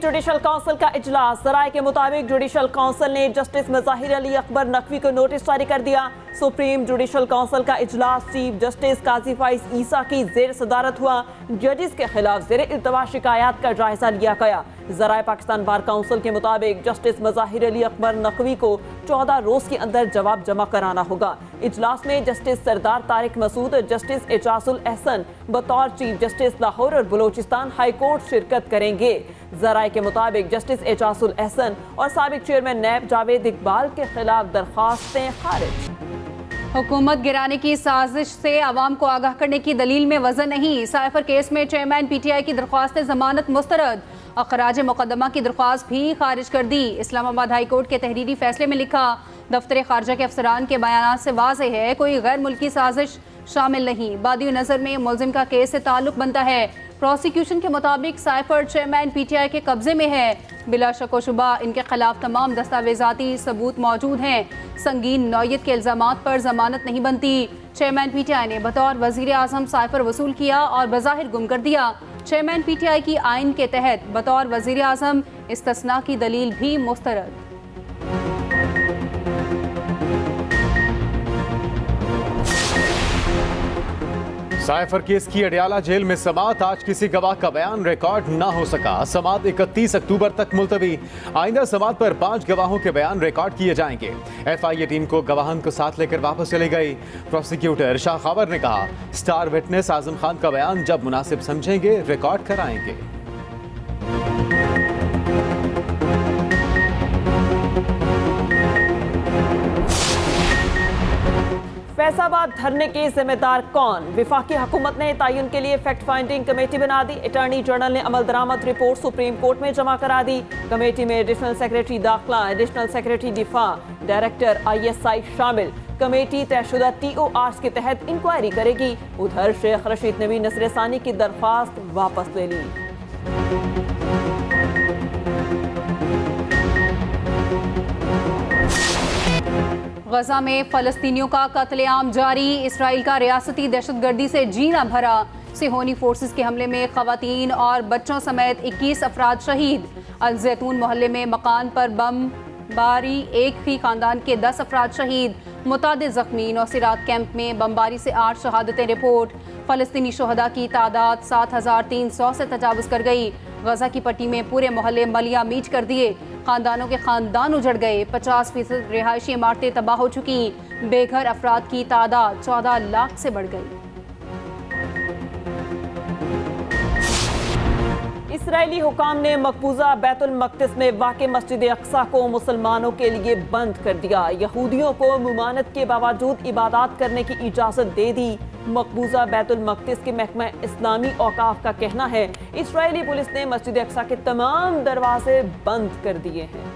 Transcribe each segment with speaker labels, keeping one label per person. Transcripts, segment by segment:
Speaker 1: Judicial council का इजलास। ज़राए के मुताबिक जुडिशल काउंसिल ने जस्टिस मज़ाहिर अली अकबर नकवी को नोटिस जारी कर दिया। सुप्रीम जुडिशल काउंसिल का इजलास चीफ जस्टिस काजी फाइज ईसा की जेर सदारत हुआ। जजेस के खिलाफ जेर इल्तवा शिकायत का जायजा लिया गया। ज़राए पाकिस्तान बार काउंसिल के मुताबिक जस्टिस मज़ाहिर अली अकबर नकवी को 14 रोज के अंदर जवाब जमा कराना होगा। इजलास में जस्टिस सरदार तारिक मसूद, जस्टिस एजाजुल एहसन बतौर चीफ जस्टिस लाहौर और बलोचिस्तान हाई कोर्ट शिरकत करेंगे। ज़राए के मुताबिक जस्टिस एजाजुल एहसन और साबिक चेयरमैन नैब जावेद इकबाल के खिलाफ दरख्वास्तें खारिज।
Speaker 2: हुकूमत गिराने की साजिश से आवाम को आगाह करने की दलील में वजन नहीं। साइफर केस में चेयरमैन PTI की दरख्वास्त जमानत मुस्तरद, अखराज मुकदमा की दरख्वास्त भी खारिज कर दी। इस्लामाबाद हाई कोर्ट के तहरीरी फैसले में लिखा, दफ्तर खारजा के अफसरान के बयान से वाज़ेह है कोई गैर मुल्की साजिश शामिल नहीं। बादी नज़र में मुलजिम का केस से ताल्लुक बनता है। प्रोसिक्यूशन के मुताबिक साइफर चेयरमैन PTI के कब्जे में है। बिला शक व शुबा इनके खिलाफ तमाम दस्तावेजाती सबूत मौजूद हैं। संगीन नौयत के इल्जामात पर जमानत नहीं बनती। चेयरमैन PTI ने बतौर वजीर आजम साइफर वसूल किया और बज़ाहिर गुम कर दिया। चेयरमैन PTI की आइन के तहत बतौर वजीर आजम इस्तिस्ना की दलील भी मुस्तरद।
Speaker 3: साइफर केस की अडियाला जेल में समाअत। आज किसी गवाह का बयान रिकॉर्ड ना हो सका। समाअत 31 अक्टूबर तक मुलतवी। आइंदा समाअत पर 5 गवाहों के बयान रिकॉर्ड किए जाएंगे। FIA टीम को गवाहान को साथ लेकर वापस चली गई। प्रोसिक्यूटर शाह खावर ने कहा, स्टार विटनेस आजम खान का बयान जब मुनासिब समझेंगे रिकॉर्ड कराएंगे।
Speaker 1: फैसलाबाद धरने के जिम्मेदार कौन? विफाकी हुकूमत ने तयन के लिए फैक्ट फाइंडिंग कमेटी बना दी। अटॉर्नी जनरल ने अमल दरामद रिपोर्ट सुप्रीम कोर्ट में जमा करा दी। कमेटी में एडिशनल सेक्रेटरी दाखिला, एडिशनल सेक्रेटरी दिफा, डायरेक्टर ISI शामिल। कमेटी तयशुदा TORs के तहत इंक्वायरी करेगी। उधर शेख रशीद ने भी नजरसानी की दरख्वास्त वापस ले ली।
Speaker 2: गजा में फलस्तीनियों का कत्लेआम जारी। इसराइल का रियासती दहशतगर्दी से जीना भरा। सिहोनी फोर्सेस के हमले में खवातीन और बच्चों समेत 21 अफराद शहीद। अल जैतून मोहल्ले में मकान पर बम बारी, एक ही खानदान के 10 अफराद शहीद। मुतादिद जख्मी। नौसिरात कैंप में बमबारी से 8 शहादतें रिपोर्ट। फलस्तीनी शहदा की तादाद 7300 से तजावुज़ कर गई। गजा की पट्टी में पूरे मोहल्ले मलिया मीट कर दिए। खानदानों के खानदान उजड़ गए। 50% रिहायशी इमारतें तबाह हो चुकी। बेघर अफराद की तादाद 14 लाख से बढ़ गई।
Speaker 1: इसराइली हुकाम ने मकबूजा बैतुल मक़दिस में वाक़े मस्जिद अक्सा को मुसलमानों के लिए बंद कर दिया। यहूदियों को मुमानत के बावजूद इबादत करने की इजाज़त दे दी। मकबूजा बैतुल मक़दिस के महकमा इस्लामी औकाफ का कहना है इसराइली पुलिस ने मस्जिद अक्सा के तमाम दरवाजे बंद कर दिए हैं।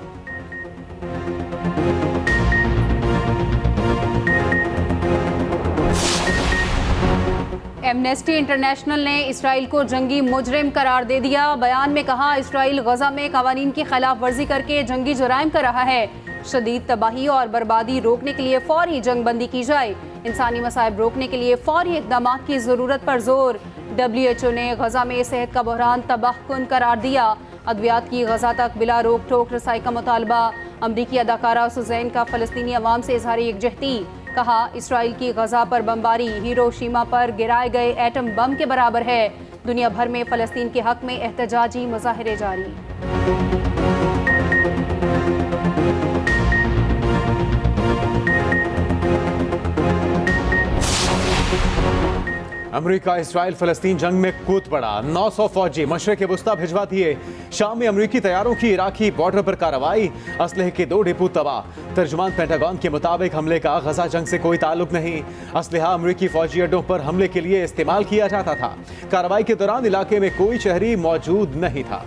Speaker 2: एमनेस्टी इंटरनेशनल ने इसराइल को जंगी मुजरिम करार दे दिया। बयान में कहा, इसराइल गजा में कवानीन की खिलाफ वर्जी करके जंगी जुराइम कर रहा है। शदीद तबाही और बर्बादी रोकने के लिए फौरी जंग बंदी की जाए। इंसानी मसाइब रोकने के लिए फौरी इक़दामात की ज़रूरत पर जोर। WHO ने गजा में सेहत का बहरान तबाहकुन करार दिया। अद्वियात की गजा तक बिला रोक टोक रसाई का मुतालबा। अमरीकी अदाकारा सुजैन का फ़लस्तीनी अवाम से इज़हार यकजहती। कहा, इसराइल की गजा पर बमबारी हिरोशिमा पर गिराए गए एटम बम के बराबर है। दुनिया भर में फ़लस्तीन के हक़ में एहतजाजी मुज़ाहरे जारी।
Speaker 3: अमेरिका इसराइल फलस्तीन जंग में कूद पड़ा। 900 फौजी मशरिक़ वुस्ता भिजवा दिए। शाम में अमेरिकी तैयारों की इराकी बॉर्डर पर कार्रवाई। असलहे के 2 डिपो तबाह। तर्जुमान पेंटागन के मुताबिक हमले का गजा जंग से कोई ताल्लुक नहीं। असलहा अमेरिकी फौजी अड्डों पर हमले के लिए इस्तेमाल किया जाता था। कार्रवाई के दौरान इलाके में कोई शहरी मौजूद नहीं था।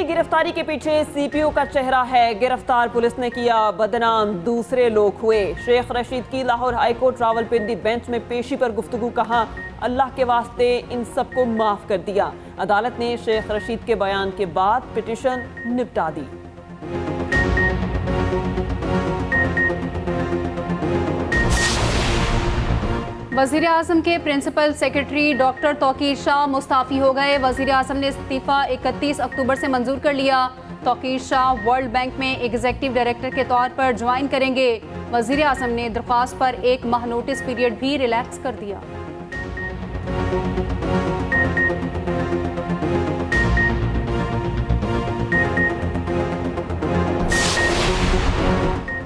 Speaker 1: गिरफ्तारी के पीछे CPU का चेहरा है। गिरफ्तार पुलिस ने किया बदनाम, दूसरे लोग हुए। शेख रशीद की Lahore high court Rawalpindi bench में पेशी पर गुफ्तगू। कहा, अल्लाह के वास्ते इन सबको माफ कर दिया। अदालत ने शेख रशीद के बयान के बाद पिटीशन निपटा दी।
Speaker 2: वजीर आजम के principal secretary doctor Tauqeer Shah मुस्ताफी हो गए। वजीर आजम ने इस्तीफा 31 अक्टूबर से मंजूर कर लिया। तौकीर शाह वर्ल्ड बैंक में एग्जीक्यूटिव डायरेक्टर के तौर पर ज्वाइन करेंगे। वजीर आजम ने दरख्वास्त पर 1 माह नोटिस पीरियड भी रिलैक्स कर दिया।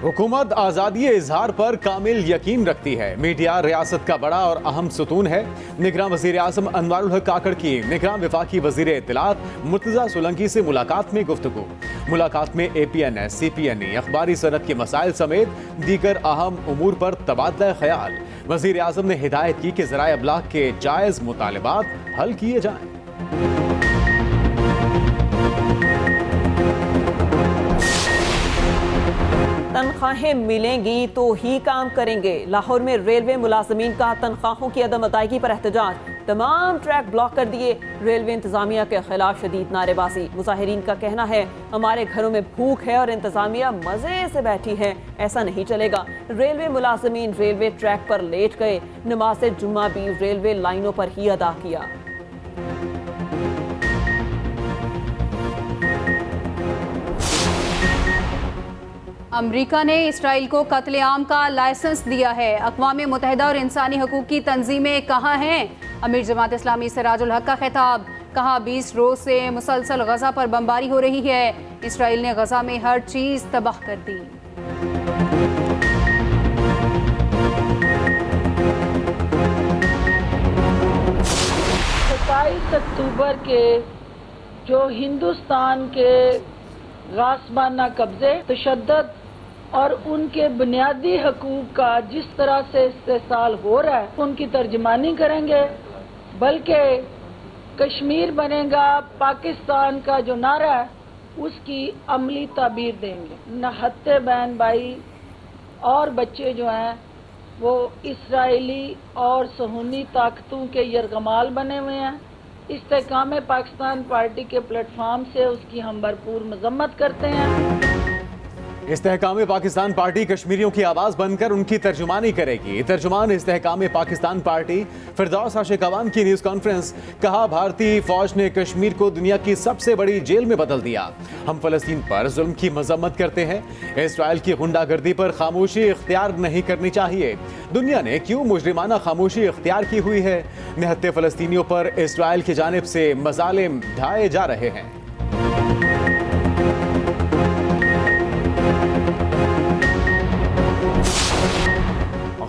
Speaker 3: हुकूमत आज़ादी इजहार पर कामिल यकीन रखती है। मीडिया रियासत का बड़ा और अहम सुतून है। निगरां वज़ीर आज़म अनवारुल हक काकड़ की निगरां वफाकी वज़ीर इत्तलात मुर्तज़ा सोलंकी से मुलाकात में गुफ्तगू। मुलाकात में APNS, CPNE, अखबारी सनत के मसाइल समेत दीगर अहम उमूर पर तबादला ख्याल। वज़ीर आज़म ने हिदायत की कि ज़राए अबलाग के जायज़ मुतालबात हल किए जाएं।
Speaker 1: तनख्वाहें मिलेंगी तो ही काम करेंगे। लाहौर में रेलवे मुलाजमीन का तनख्वाहों की अदम अदायगी पर एहतजाज। तमाम ट्रैक ब्लॉक कर दिए। रेलवे इंतजामिया के खिलाफ शदीद नारेबाजी। मुजाहिरीन का कहना है हमारे घरों में भूख है और इंतजामिया मजे से बैठी है, ऐसा नहीं चलेगा। रेलवे मुलाजमीन रेलवे ट्रैक पर लेट गए। नमाज जुम्मा भी रेलवे लाइनों पर ही अदा किया।
Speaker 2: अमरीका ने इसराइल को कत्लेआम का लाइसेंस दिया है। अक़वाम मुत्तहिदा और इंसानी हकूक़ की तंजीमें कहाँ हैं? अमीर जमात इस्लामी सिराजुल हक का खिताब। कहा 20 रोज से मुसलसल गजा पर बमबारी हो रही है। इसराइल ने गजा में हर चीज तबाह कर दी।
Speaker 4: 27 अक्टूबर के जो हिंदुस्तान के गासबाना कब्जे, तशद्दुद और उनके बुनियादी हकूक का जिस तरह से इस्तेसाल हो रहा है उनकी तर्जमानी करेंगे, बल्कि कश्मीर बनेगा पाकिस्तान का जो नारा है उसकी अमली ताबीर देंगे। नहत्ते बहन भाई और बच्चे जो हैं वो इसराइली और सहूनी ताकतों के यरगमाल बने हुए हैं। इस्तेकाम पाकिस्तान पार्टी के प्लेटफॉर्म से उसकी हम भरपूर मजम्मत करते हैं।
Speaker 3: इस्तेहकाम पाकिस्तान पार्टी कश्मीरियों की आवाज़ बनकर उनकी तर्जुमानी करेगी। तर्जुमान इस्तेहकाम पाकिस्तान पार्टी फिरदौस आशिकवान की न्यूज़ कॉन्फ्रेंस। कहा भारतीय फौज ने कश्मीर को दुनिया की सबसे बड़ी जेल में बदल दिया। हम फलस्तीन पर जुल्म की मजम्मत करते हैं। इसराइल की गुंडागर्दी पर खामोशी इख्तियार नहीं करनी चाहिए। दुनिया ने क्यों मुजरिमाना खामोशी इख्तियार की हुई है? निहत्ते फलस्तीनियों पर इसराइल की जानिब से मजालिम ढाए जा रहे हैं।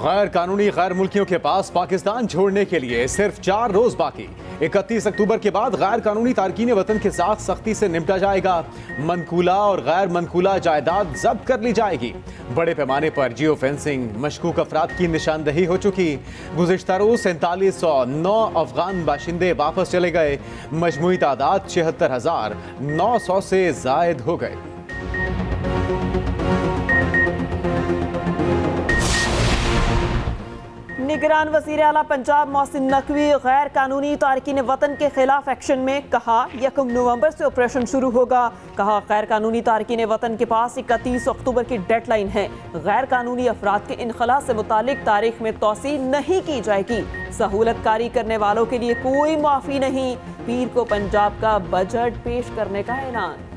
Speaker 3: गैर कानूनी गैर मुल्कियों के पास पाकिस्तान छोड़ने के लिए सिर्फ 4 रोज बाकी। 31 अक्टूबर के बाद गैर कानूनी तारकीन वतन के साथ सख्ती से निपटा जाएगा। मनकूला और गैर मनकूला जायदाद जब्त कर ली जाएगी। बड़े पैमाने पर जियो फेंसिंग मशकूक अफराद की निशानदही हो चुकी। गुज़िश्ता रोज 4709 अफगान बाशिंदे वापस चले गए। मजमूई तादाद 76,900 से जायद हो गए।
Speaker 1: निगरान वज़ीर आला पंजाब मोहसिन नकवी गैर कानूनी तारकीन वतन के खिलाफ एक्शन में। कहा 1 नवंबर से ऑपरेशन शुरू होगा। कहा गैर कानूनी तारकीन वतन के पास 31 अक्टूबर की डेडलाइन है। गैर कानूनी अफराद के इनखला से मुतालिक तारीख में तौसी नहीं की जाएगी। सहूलत कारी करने वालों के लिए कोई माफ़ी नहीं। पीर को पंजाब का बजट पेश करने का ऐलान।